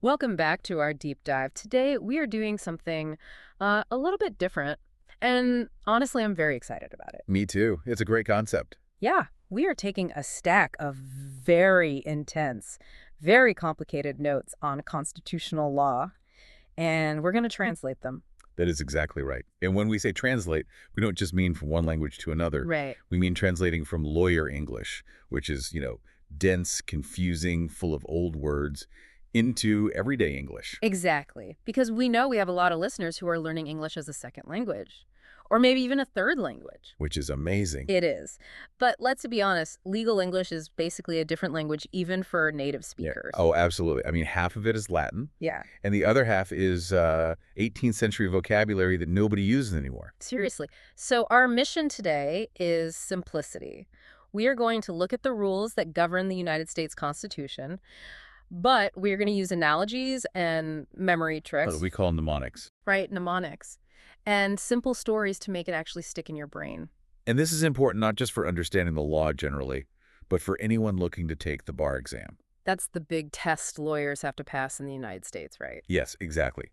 Welcome back to our deep dive. Today, we are doing something a little bit different, and honestly, I'm very excited about it. Me too. It's a great concept. Yeah, we are taking a stack of very intense, very complicated notes on constitutional law, and we're going to translate them. That is exactly right. And when we say translate, we don't just mean from one language to another. Right. We mean translating from lawyer English, which is, dense, confusing, full of old words, into everyday English. Exactly, because we know we have a lot of listeners who are learning English as a second language, or maybe even a third language. Which is amazing. It is. But let's be honest, legal English is basically a different language even for native Yeah. speakers. Oh, absolutely. I mean, half of it is Latin, Yeah, and the other half is 18th century vocabulary that nobody uses anymore. seriously. So our mission today is simplicity. We are going to look at the rules that govern the United States Constitution, but we're going to use analogies and memory tricks, We call mnemonics. right, mnemonics, and simple stories to make it actually stick in your brain. And this is important not just for understanding the law generally, but for anyone looking to take the bar exam. That's the big test lawyers have to pass in the United States, right? Yes, exactly.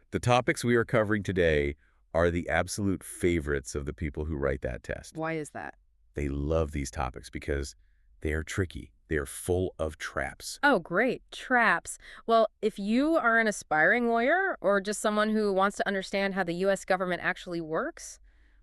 The topics we are covering today are the absolute favorites of the people who write that test. Why is that? They love these topics because they are tricky. They are full of traps. Oh, great. Traps. Well, if you are an aspiring lawyer or just someone who wants to understand how the U.S. government actually works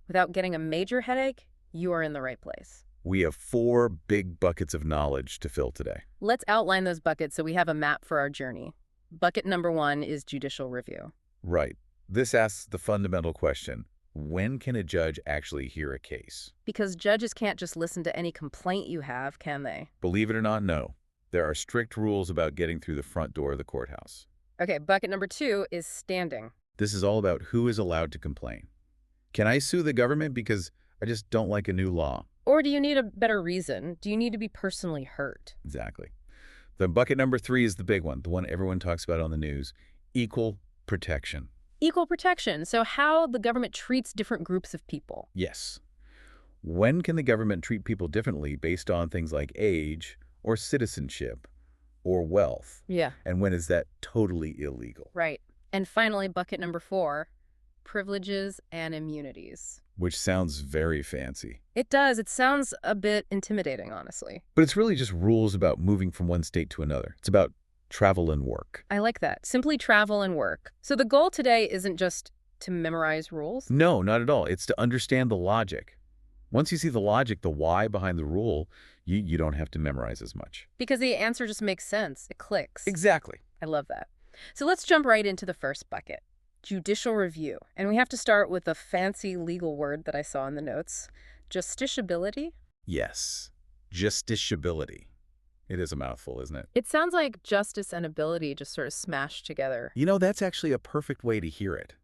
without getting a major headache, you are in the right place. We have 4 big buckets of knowledge to fill today. Let's outline those buckets so we have a map for our journey. Bucket number 1 is judicial review. Right. This asks the fundamental question, when can a judge actually hear a case? Because judges can't just listen to any complaint you have, can they? Believe it or not, no. There are strict rules about getting through the front door of the courthouse. Okay, bucket number 2 is standing. This is all about who is allowed to complain. Can I sue the government because I just don't like a new law? Or do you need a better reason? Do you need to be personally hurt? Exactly. The bucket number 3 is the big one, the one everyone talks about on the news, equal protection. Equal protection. So how the government treats different groups of people. Yes. When can the government treat people differently based on things like age or citizenship or wealth? Yeah. And when is that totally illegal? Right. And finally, bucket number 4, privileges and immunities. Which sounds very fancy. It does. It sounds a bit intimidating, honestly. But it's really just rules about moving from one state to another. It's about travel and work. I like that. Simply travel and work. So the goal today isn't just to memorize rules. No, not at all. It's to understand the logic. Once you see the logic, the why behind the rule, you don't have to memorize as much. Because the answer just makes sense. It clicks. Exactly. I love that. So let's jump right into the first bucket, judicial review. And we have to start with a fancy legal word that I saw in the notes, justiciability. Yes. Justiciability. It is a mouthful, isn't it? It sounds like justice and ability just sort of smashed together. That's actually a perfect way to hear it.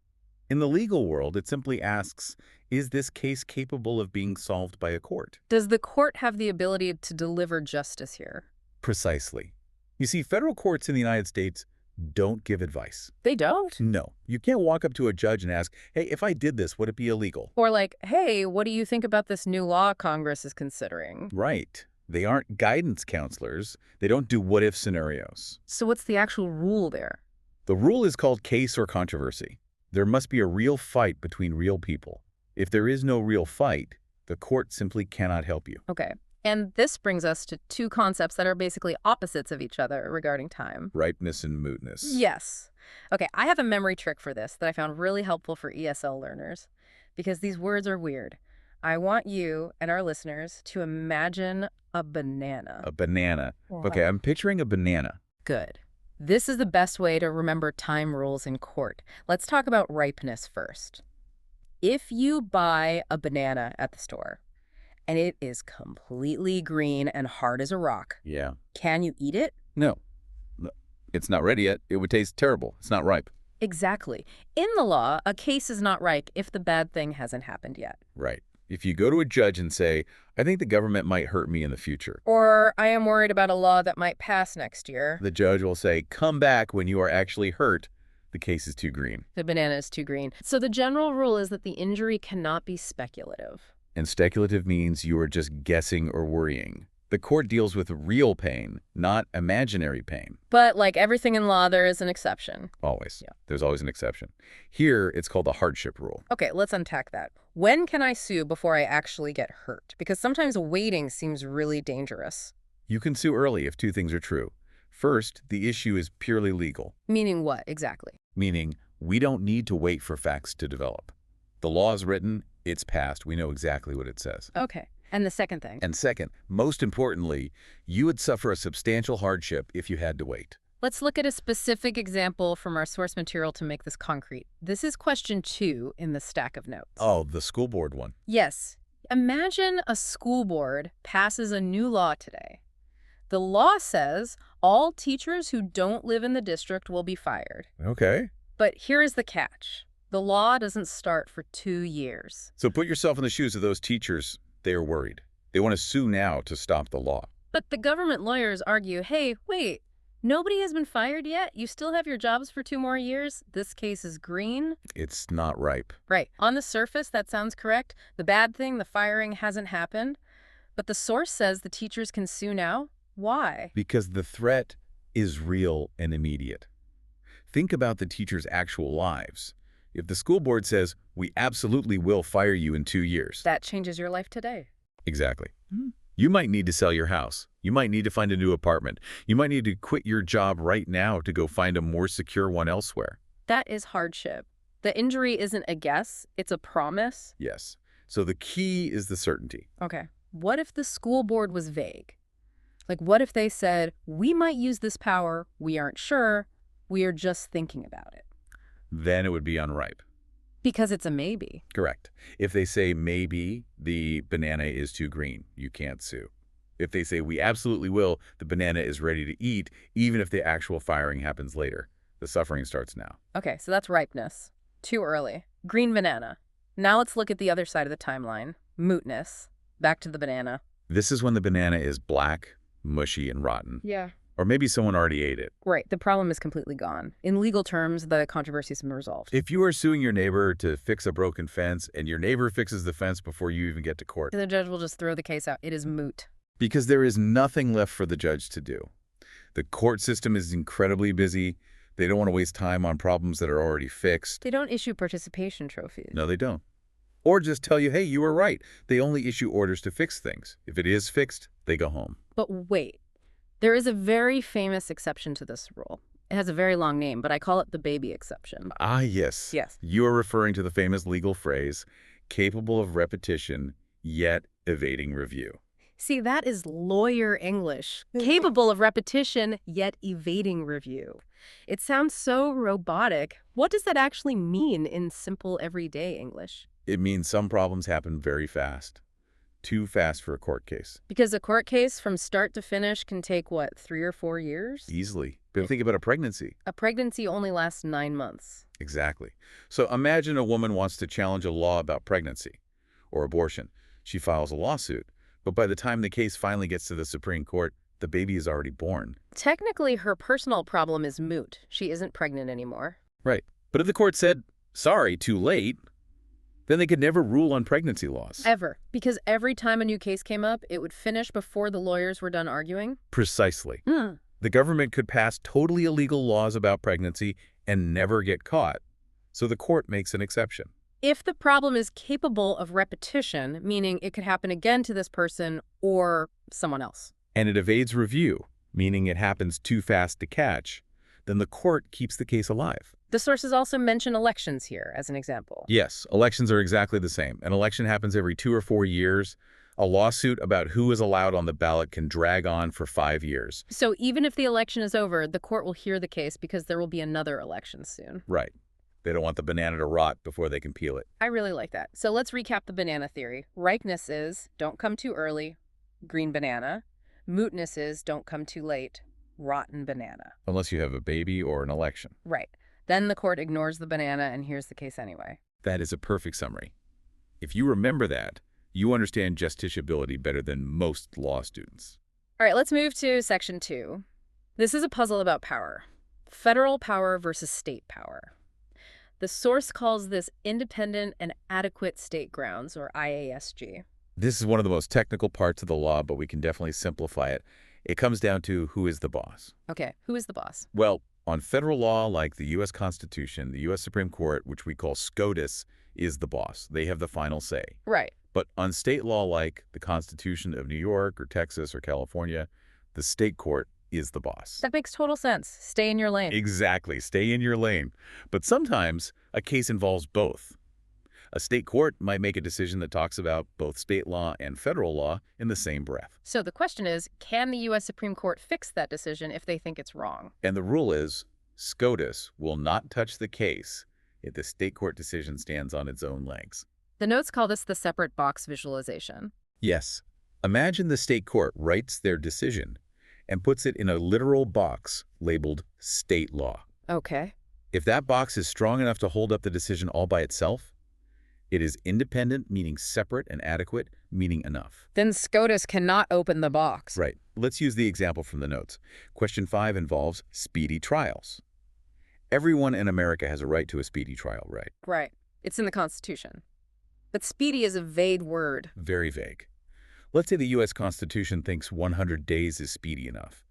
In the legal world, it simply asks, is this case capable of being solved by a court? Does the court have the ability to deliver justice here? Precisely. You see, federal courts in the United States don't give advice. They don't. No. You can't walk up to a judge and ask, hey, if I did this, would it be illegal? Or like, hey, what do you think about this new law Congress is considering? Right. They aren't guidance counselors. They don't do what-if scenarios. So what's the actual rule there? The rule is called case or controversy. There must be a real fight between real people. If there is no real fight, the court simply cannot help you. Okay. And this brings us to 2 concepts that are basically opposites of each other regarding time. Ripeness and mootness. Yes. Okay, I have a memory trick for this that I found really helpful for ESL learners because these words are weird. I want you and our listeners to imagine a banana. A banana. Okay, I'm picturing a banana. Good. This is the best way to remember time rules in court. Let's talk about ripeness first. If you buy a banana at the store and it is completely green and hard as a rock, Yeah. can you eat it? No. It's not ready yet. It would taste terrible. It's not ripe. Exactly. In the law, a case is not ripe if the bad thing hasn't happened yet. Right. If you go to a judge and say, I think the government might hurt me in the future, Or I am worried about a law that might pass next year. the judge will say, come back when you are actually hurt. The case is too green. The banana is too green. So the general rule is that the injury cannot be speculative. And speculative means you are just guessing or worrying. The court deals with real pain, not imaginary pain. But like everything in law, there is an exception. Always. Yeah. There's always an exception. Here, it's called the hardship rule. Okay, let's unpack that. When can I sue before I actually get hurt? Because sometimes waiting seems really dangerous. You can sue early if two things are true. First, the issue is purely legal, Meaning what, exactly? meaning we don't need to wait for facts to develop. The law is written, it's passed, we know exactly what it says. Okay. And the second thing? And second, most importantly, you would suffer a substantial hardship if you had to wait. Let's look at a specific example from our source material to make this concrete. This is question 2 in the stack of notes. Oh, the school board one. Yes. Imagine a school board passes a new law today. The law says all teachers who don't live in the district will be fired. Okay. But here is the catch. The law doesn't start for 2 years. So put yourself in the shoes of those teachers. They are worried. They want to sue now to stop the law. But the government lawyers argue, hey, wait, nobody has been fired yet? You still have your jobs for 2 more years? This case is green? It's not ripe. Right. On the surface, that sounds correct. The bad thing, the firing hasn't happened. But the source says the teachers can sue now. Why? Because the threat is real and immediate. Think about the teachers' actual lives. If the school board says, we absolutely will fire you in 2 years. That changes your life today. Exactly. You might need to sell your house. You might need to find a new apartment. You might need to quit your job right now to go find a more secure one elsewhere. That is hardship. The injury isn't a guess, it's a promise. Yes. So the key is the certainty. Okay. What if the school board was vague? Like, what if they said, we might use this power, we aren't sure, we are just thinking about it? Then it would be unripe. Because it's a maybe. Correct. If they say maybe, the banana is too green, you can't sue. If they say we absolutely will, the banana is ready to eat, even if the actual firing happens later. The suffering starts now. Okay, so that's ripeness. Too early. Green banana. Now let's look at the other side of the timeline. Mootness. Back to the banana. This is when the banana is black, mushy, and rotten. Yeah. Or maybe someone already ate it. Right. The problem is completely gone. In legal terms, the controversy's been resolved. If you are suing your neighbor to fix a broken fence and your neighbor fixes the fence before you even get to court, The judge will just throw the case out. It is moot. because there is nothing left for the judge to do. The court system is incredibly busy. They don't want to waste time on problems that are already fixed. They don't issue participation trophies. No, they don't. Or just tell you, hey, you were right. They only issue orders to fix things. If it is fixed, they go home. But wait. There is a very famous exception to this rule. It has a very long name, but I call it the baby exception. Ah, yes. Yes. You are referring to the famous legal phrase, capable of repetition, yet evading review. See, that is lawyer English. Capable of repetition, yet evading review. It sounds so robotic. What does that actually mean in simple everyday English? It means some problems happen very fast. Too fast for a court case. Because a court case from start to finish can take, what, 3 or 4 years? Easily. But think about a pregnancy. A pregnancy only lasts 9 months. Exactly. So imagine a woman wants to challenge a law about pregnancy or abortion. She files a lawsuit. But by the time the case finally gets to the Supreme Court, the baby is already born. Technically, her personal problem is moot. She isn't pregnant anymore. Right. But if the court said, sorry, too late, then they could never rule on pregnancy laws. Ever. Because every time a new case came up, it would finish before the lawyers were done arguing. Precisely. Hmm. The government could pass totally illegal laws about pregnancy and never get caught. So the court makes an exception. If the problem is capable of repetition, meaning it could happen again to this person or someone else. And it evades review, meaning it happens too fast to catch, then the court keeps the case alive. The sources also mention elections here as an example. Yes, elections are exactly the same. An election happens every 2 or 4 years. A lawsuit about who is allowed on the ballot can drag on for 5 years. So even if the election is over, the court will hear the case because there will be another election soon. Right. They don't want the banana to rot before they can peel it. I really like that. So let's recap the banana theory. Ripeness is don't come too early, green banana. Mootness is don't come too late, rotten banana. Unless you have a baby or an election. Right. Then the court ignores the banana and hears the case anyway. That is a perfect summary. If you remember that, you understand justiciability better than most law students. All right, let's move to section 2. This is a puzzle about power. Federal power versus state power. The source calls this independent and adequate state grounds, or IASG. This is one of the most technical parts of the law, but we can definitely simplify it. It comes down to who is the boss. Okay, who is the boss? Well, on federal law like the U.S. Constitution, the U.S. Supreme Court, which we call SCOTUS, is the boss. They have the final say. Right. But on state law like the Constitution of New York or Texas or California, the state court is the boss. That makes total sense. Stay in your lane. Exactly. Stay in your lane. But sometimes a case involves both. A state court might make a decision that talks about both state law and federal law in the same breath. So the question is, can the U.S. Supreme Court fix that decision if they think it's wrong? And the rule is, SCOTUS will not touch the case if the state court decision stands on its own legs. The notes call this the separate box visualization. Yes. Imagine the state court writes their decision and puts it in a literal box labeled state law. Okay. If that box is strong enough to hold up the decision all by itself, it is independent, meaning separate, and adequate, meaning enough. Then SCOTUS cannot open the box. Right. Let's use the example from the notes. Question 5 involves speedy trials. Everyone in America has a right to a speedy trial, right? Right. It's in the Constitution. But speedy is a vague word. Very vague. Let's say the U.S. Constitution thinks 100 days is speedy enough.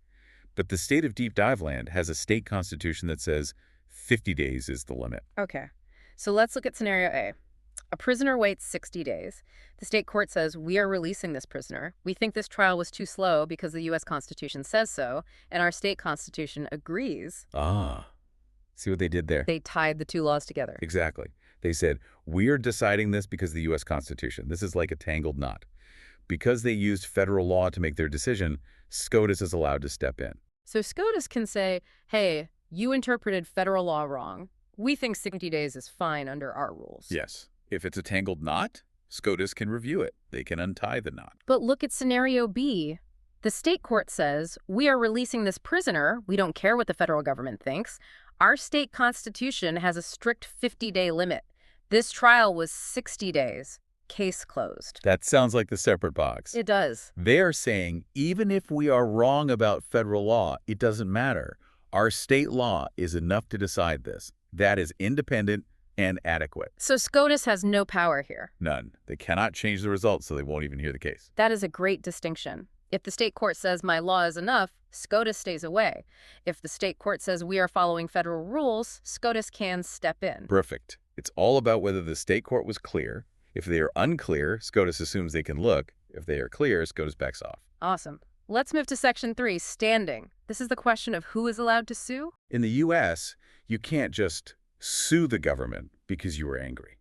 But the state of Deep Dive Land has a state constitution that says 50 days is the limit. Okay. So let's look at scenario A. A prisoner waits 60 days. The state court says, we are releasing this prisoner. We think this trial was too slow because the U.S. Constitution says so, and our state constitution agrees. Ah. See what they did there? They tied the two laws together. Exactly. They said, we are deciding this because of the U.S. Constitution. This is like a tangled knot. Because they used federal law to make their decision, SCOTUS is allowed to step in. So SCOTUS can say, hey, you interpreted federal law wrong. We think 60 days is fine under our rules. Yes. If it's a tangled knot, SCOTUS can review it. They can untie the knot. But look at scenario B. The state court says, we are releasing this prisoner. We don't care what the federal government thinks. Our state constitution has a strict 50-day limit. This trial was 60 days. Case closed. That sounds like the separate box. It does. They are saying, even if we are wrong about federal law, it doesn't matter. Our state law is enough to decide this. That is independent and adequate. So SCOTUS has no power here. None. They cannot change the results, so they won't even hear the case. That is a great distinction. If the state court says my law is enough, SCOTUS stays away. If the state court says we are following federal rules, SCOTUS can step in. Perfect. It's all about whether the state court was clear. If they are unclear, SCOTUS assumes they can look. If they are clear, SCOTUS backs off. Awesome. Let's move to Section 3, standing. This is the question of who is allowed to sue. In the U.S., you can't just sue the government because you were angry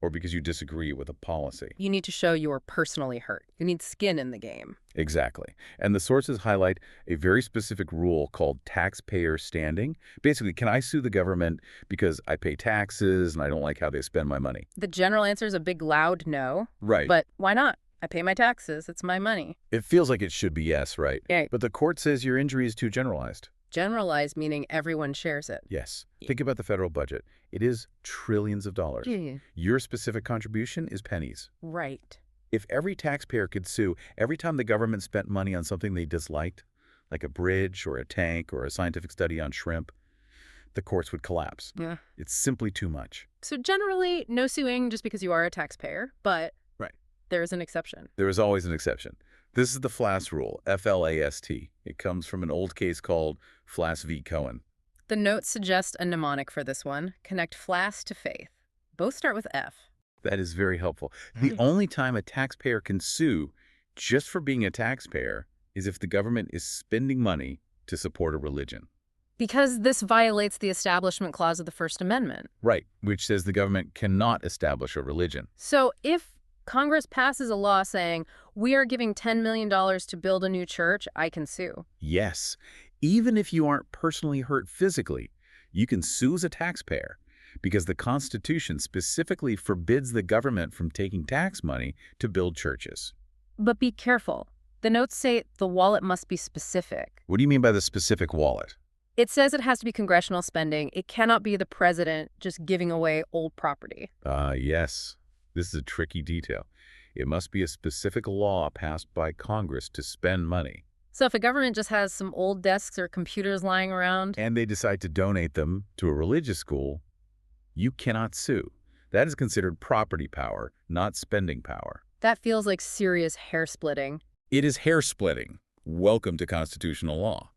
or because you disagree with a policy. You need to show you are personally hurt. You need skin in the game. Exactly. And the sources highlight a very specific rule called taxpayer standing. Basically, can I sue the government because I pay taxes and I don't like how they spend my money? The general answer is a big, loud no. Right. But why not? I pay my taxes. It's my money. It feels like it should be yes, right? Yeah. But the court says your injury is too generalized. Generalized meaning everyone shares it. Yes. Think about the federal budget. It is trillions of dollars. Yeah. Your specific contribution is pennies. Right. If every taxpayer could sue every time the government spent money on something they disliked, like a bridge or a tank or a scientific study on shrimp, the courts would collapse. Yeah. It's simply too much. So generally, no suing just because you are a taxpayer, but Right. there is an exception. There is always an exception. This is the FLAST rule, F-L-A-S-T. It comes from an old case called Flass v. Cohen. The notes suggest a mnemonic for this one. Connect FLAS to faith. Both start with F. That is very helpful. The only time a taxpayer can sue just for being a taxpayer is if the government is spending money to support a religion. Because this violates the Establishment Clause of the First Amendment. Right, which says the government cannot establish a religion. So if Congress passes a law saying, we are giving $10 million to build a new church, I can sue. Yes, even if you aren't personally hurt physically, you can sue as a taxpayer because the Constitution specifically forbids the government from taking tax money to build churches. But be careful. The notes say the wallet must be specific. What do you mean by the specific wallet? It says it has to be congressional spending. It cannot be the president just giving away old property. Yes. This is a tricky detail. It must be a specific law passed by Congress to spend money. So if a government just has some old desks or computers lying around, And they decide to donate them to a religious school, you cannot sue. That is considered property power, not spending power. That feels like serious hair splitting. It is hair-splitting. Welcome to constitutional law.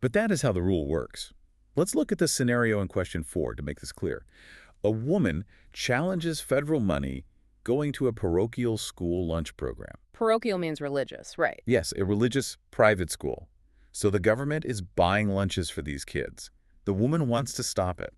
But that is how the rule works. Let's look at the scenario in question 4 to make this clear. A woman challenges federal money going to a parochial school lunch program. Parochial means religious, right? Yes, a religious private school. So the government is buying lunches for these kids. The woman wants to stop it.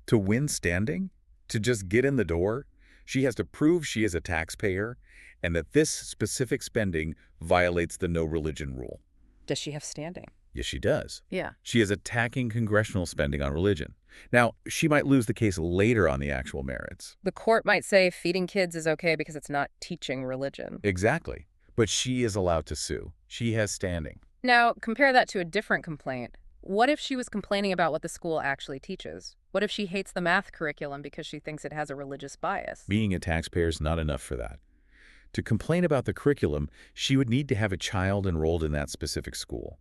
To win standing, to just get in the door, she has to prove she is a taxpayer and that this specific spending violates the no religion rule. Does she have standing? Yes, she does. Yeah. She is attacking congressional spending on religion. Now, she might lose the case later on the actual merits. The court might say feeding kids is okay because it's not teaching religion. Exactly. But she is allowed to sue. She has standing. Now, compare that to a different complaint. What if she was complaining about what the school actually teaches? What if she hates the math curriculum because she thinks it has a religious bias? Being a taxpayer is not enough for that. To complain about the curriculum, she would need to have a child enrolled in that specific school.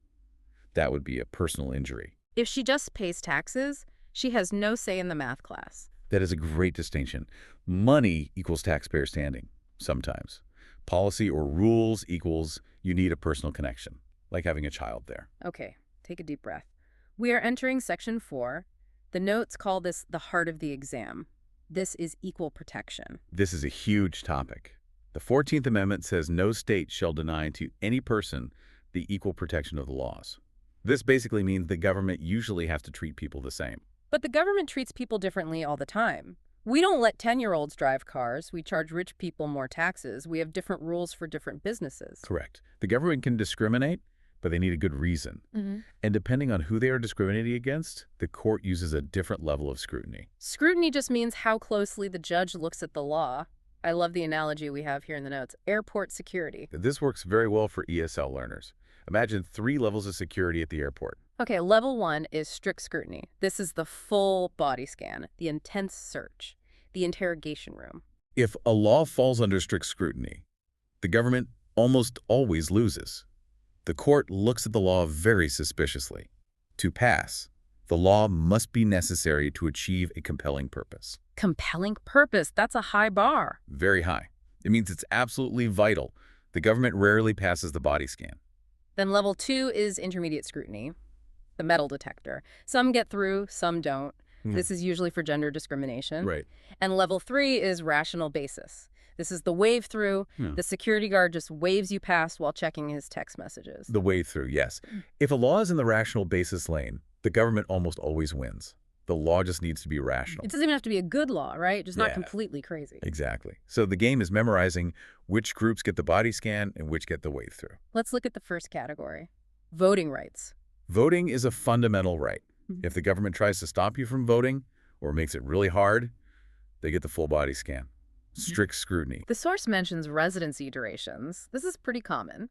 That would be a personal injury. If she just pays taxes, she has no say in the math class. That is a great distinction. Money equals taxpayer standing, sometimes. Policy or rules equals you need a personal connection, like having a child there. Okay, take a deep breath. We are entering section 4. The notes call this the heart of the exam. This is equal protection. This is a huge topic. The 14th Amendment says no state shall deny to any person the equal protection of the laws. This basically means the government usually has to treat people the same. But the government treats people differently all the time. We don't let 10-year-olds drive cars. We charge rich people more taxes. We have different rules for different businesses. Correct. The government can discriminate, but they need a good reason. And depending on who they are discriminating against, the court uses a different level of scrutiny. Scrutiny just means how closely the judge looks at the law. I love the analogy we have here in the notes. Airport security. This works very well for ESL learners. Imagine 3 levels of security at the airport. Okay, level 1 is strict scrutiny. This is the full body scan, the intense search, the interrogation room. If a law falls under strict scrutiny, the government almost always loses. The court looks at the law very suspiciously. To pass, the law must be necessary to achieve a compelling purpose. Compelling purpose, that's a high bar. Very high. It means it's absolutely vital. The government rarely passes the body scan. Then level 2 is intermediate scrutiny, the metal detector. Some get through, some don't. This is usually for gender discrimination. Right. And level 3 is rational basis. This is the wave through. The security guard just waves you past while checking his text messages. The way through, yes. If a law is in the rational basis lane, the government almost always wins. The law just needs to be rational. It doesn't even have to be a good law, right? Just not Yeah. completely crazy. Exactly. So the game is memorizing which groups get the body scan and which get the wave through. Let's look at the first category, voting rights. Voting is a fundamental right. If the government tries to stop you from voting or makes it really hard, they get the full body scan. Strict scrutiny. The source mentions residency durations. This is pretty common.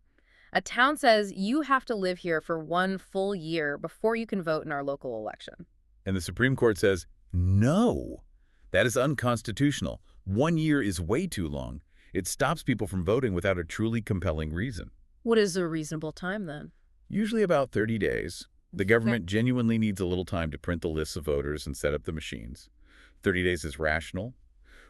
A town says you have to live here for 1 full year before you can vote in our local election. And the Supreme Court says, no, that is unconstitutional. 1 year is way too long. It stops people from voting without a truly compelling reason. What is a reasonable time then? Usually about 30 days. The government genuinely needs a little time to print the lists of voters and set up the machines. 30 days is rational.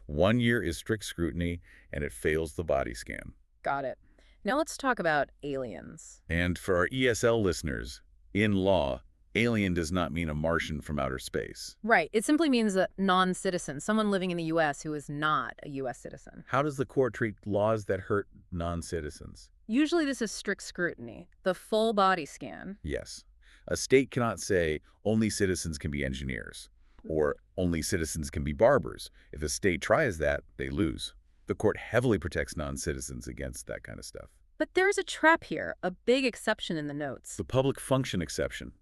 1 year is strict scrutiny, and it fails the body scan. Got it. Now let's talk about aliens. And for our ESL listeners, in law, alien does not mean a Martian from outer space. Right. It simply means a non-citizen, someone living in the U.S. who is not a U.S. citizen. How does the court treat laws that hurt non-citizens? Usually this is strict scrutiny, the full body scan. Yes. A state cannot say only citizens can be engineers or only citizens can be barbers. If a state tries that, they lose. The court heavily protects non-citizens against that kind of stuff. But there's a trap here, a big exception in the notes. The public function exception.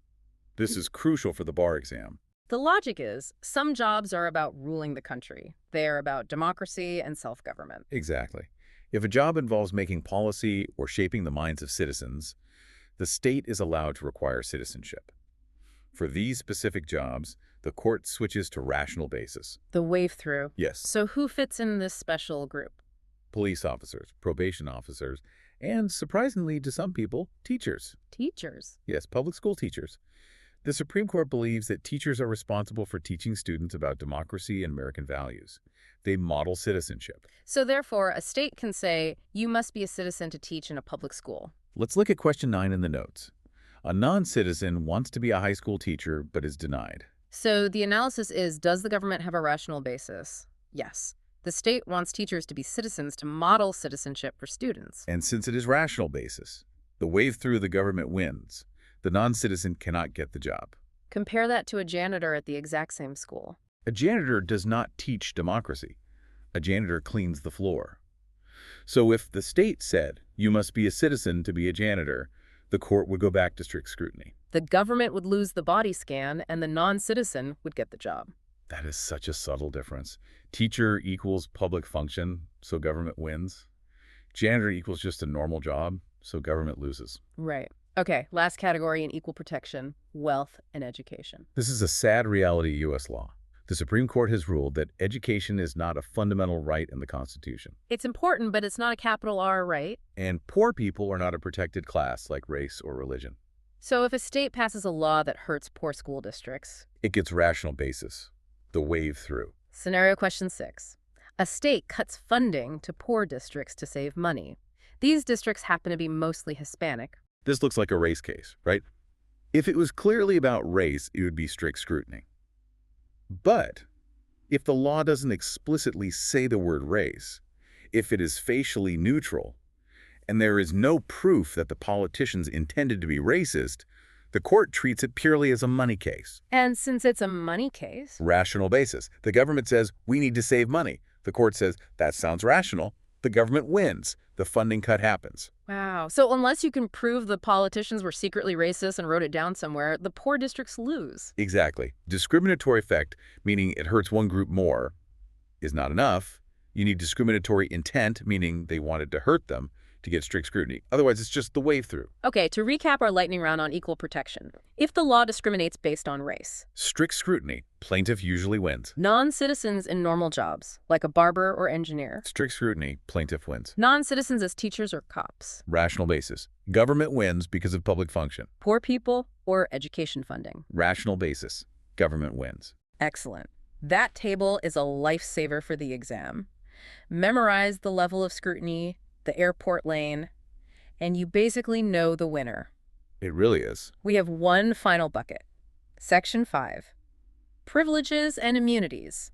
This is crucial for the bar exam. The logic is some jobs are about ruling the country. They are about democracy and self-government. Exactly. If a job involves making policy or shaping the minds of citizens, the state is allowed to require citizenship. For these specific jobs, the court switches to rational basis. The wave through. Yes. So who fits in this special group? Police officers, probation officers, and surprisingly to some people, teachers. Teachers. Yes, public school teachers. The Supreme Court believes that teachers are responsible for teaching students about democracy and American values. They model citizenship. So therefore, a state can say, you must be a citizen to teach in a public school. Let's look at question 9 in the notes. A non-citizen wants to be a high school teacher but is denied. So the analysis is, does the government have a rational basis? Yes. The state wants teachers to be citizens to model citizenship for students. And since it is rational basis, the wave through the government wins. The non-citizen cannot get the job. Compare that to a janitor at the exact same school. A janitor does not teach democracy. A janitor cleans the floor. So if the state said, you must be a citizen to be a janitor, the court would go back to strict scrutiny. The government would lose the body scan, and the non-citizen would get the job. That is such a subtle difference. Teacher equals public function, so government wins. Janitor equals just a normal job, so government loses. Right. Okay, last category in equal protection, wealth and education. This is a sad reality of U.S. law. The Supreme Court has ruled that education is not a fundamental right in the Constitution. It's important, but it's not a capital R right. And poor people are not a protected class like race or religion. So if a state passes a law that hurts poor school districts, It gets rational basis, the wave through. Scenario question 6. A state cuts funding to poor districts to save money. These districts happen to be mostly Hispanic. This looks like a race case, right? If it was clearly about race, it would be strict scrutiny. But if the law doesn't explicitly say the word race, if it is facially neutral, and there is no proof that the politicians intended to be racist, the court treats it purely as a money case. And since it's a money case, Rational basis. The government says, we need to save money. The court says, that sounds rational. The government wins. The funding cut happens. wow. So unless you can prove the politicians were secretly racist and wrote it down somewhere, the poor districts lose. Exactly. Discriminatory effect, meaning it hurts one group more, is not enough. You need discriminatory intent, meaning they wanted to hurt them, to get strict scrutiny. Otherwise, it's just the wave through. Okay, to recap our lightning round on equal protection. If the law discriminates based on race, Strict scrutiny. Plaintiff usually wins. non-citizens in normal jobs, like a barber or engineer, Strict scrutiny. Plaintiff wins. non-citizens as teachers or cops, Rational basis. Government wins because of public function. poor people, or education funding. Rational basis. Government wins. Excellent. That table is a lifesaver for the exam. Memorize the level of scrutiny, the airport lane, and you basically know the winner. It really is. We have one final bucket. Section 5. Privileges and immunities.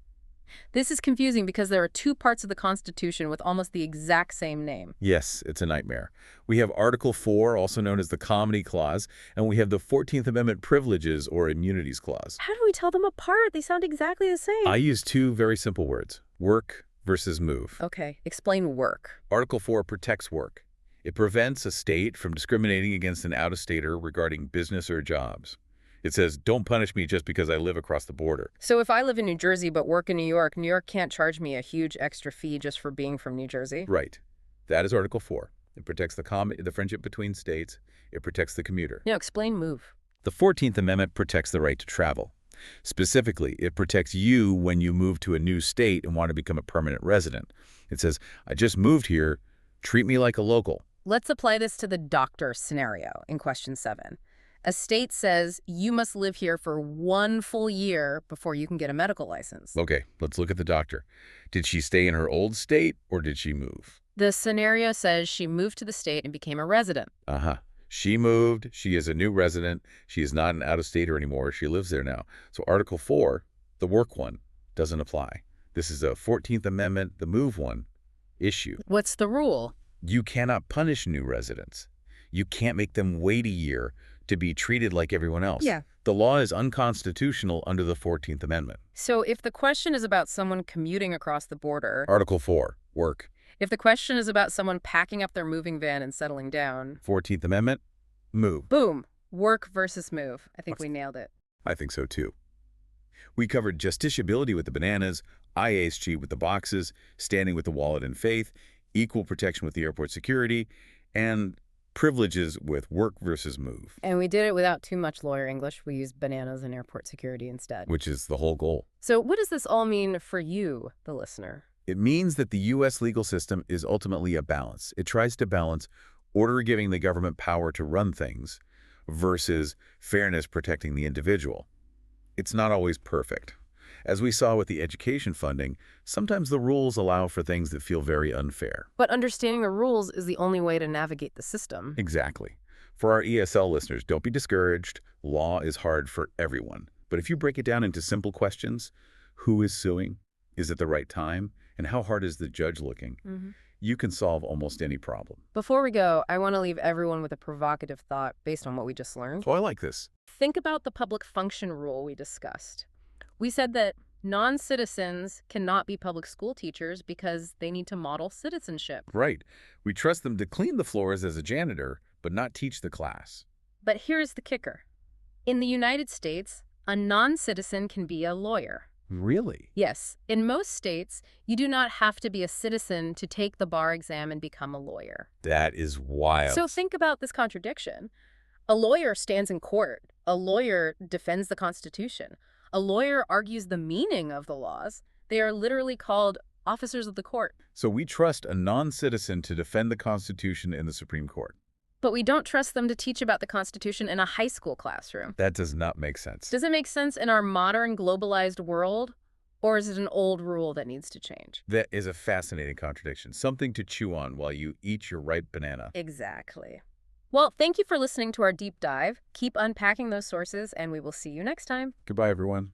This is confusing because there are two parts of the Constitution with almost the exact same name. Yes, it's a nightmare. We have Article 4, also known as the Comity Clause, and we have the 14th Amendment Privileges or Immunities Clause. How do we tell them apart? They sound exactly the same. I use two very simple words, work versus move. Okay, explain work. Article 4 protects work. It prevents a state from discriminating against an out-of-stater regarding business or jobs. It says, don't punish me just because I live across the border. So if I live in New Jersey but work in New York can't charge me a huge extra fee just for being from New Jersey? Right. That is Article 4. It protects the friendship between states. It protects the commuter. No, explain move. The 14th Amendment protects the right to travel. Specifically, it protects you when you move to a new state and want to become a permanent resident. It says, I just moved here. Treat me like a local. Let's apply this to the doctor scenario in question 7. A state says you must live here for 1 full year before you can get a medical license. Okay, let's look at the doctor. Did she stay in her old state or did she move? The scenario says she moved to the state and became a resident. She moved. She is a new resident. She is not an out-of-stater anymore. She lives there now. So Article 4, the work one, doesn't apply. This is a 14th Amendment, the move one, issue. What's the rule? You cannot punish new residents. You can't make them wait a year to be treated like everyone else. Yeah. The law is unconstitutional under the 14th Amendment. So if the question is about someone commuting across the border, Article 4, work. if the question is about someone packing up their moving van and settling down, 14th Amendment, move. boom, work versus move. I think we nailed it. I think so too. We covered justiciability with the bananas, IASG with the boxes, standing with the wallet and faith, equal protection with the airport security, and privileges with work versus move. And we did it without too much lawyer English. We used bananas and airport security instead. Which is the whole goal. So what does this all mean for you, the listener? It means that the U.S. legal system is ultimately a balance. It tries to balance order giving the government power to run things versus fairness protecting the individual. It's not always perfect. As we saw with the education funding, sometimes the rules allow for things that feel very unfair. But understanding the rules is the only way to navigate the system. Exactly. For our ESL listeners, don't be discouraged. Law is hard for everyone. But if you break it down into simple questions, who is suing? Is it the right time? And how hard is the judge looking? You can solve almost any problem. Before we go, I want to leave everyone with a provocative thought based on what we just learned. Oh, I like this. Think about the public function rule we discussed. We said that non-citizens cannot be public school teachers because they need to model citizenship. Right. We trust them to clean the floors as a janitor, but not teach the class. But here's the kicker. In the United States, a non-citizen can be a lawyer. Really? Yes, in most states, you do not have to be a citizen to take the bar exam and become a lawyer. That is wild. So think about this contradiction. A lawyer stands in court. A lawyer defends the Constitution. A lawyer argues the meaning of the laws. They are literally called officers of the court. So we trust a non-citizen to defend the Constitution in the Supreme Court. But we don't trust them to teach about the Constitution in a high school classroom. That does not make sense. Does it make sense in our modern globalized world? Or is it an old rule that needs to change? That is a fascinating contradiction. Something to chew on while you eat your ripe banana. Exactly. Well, thank you for listening to our deep dive. Keep unpacking those sources, and we will see you next time. Goodbye, everyone.